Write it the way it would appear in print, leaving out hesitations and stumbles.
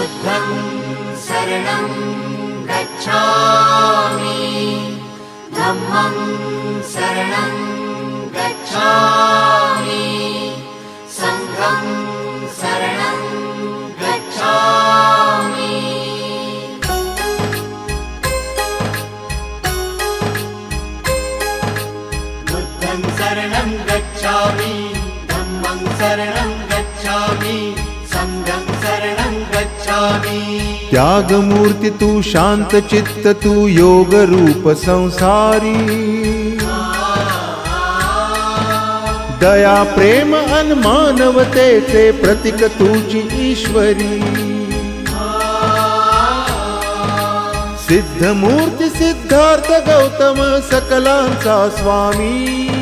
बुद्धं शरणं गच्छामि, धम्मं शरणं गच्छामि, संघं शरणं गच्छामि। बुद्धं शरणं गच्छामि, धम्मं शरणं गच्छामि, संघं शरणं गच्छामि। त्याग मूर्ति तू शांत चित्त तू योग रूप संसारी, दया प्रेम अन मानवतेचे प्रतीक तुझी ईश्वरी। सिद्ध मूर्ति सिद्धार्थ गौतम सकलांचा स्वामी,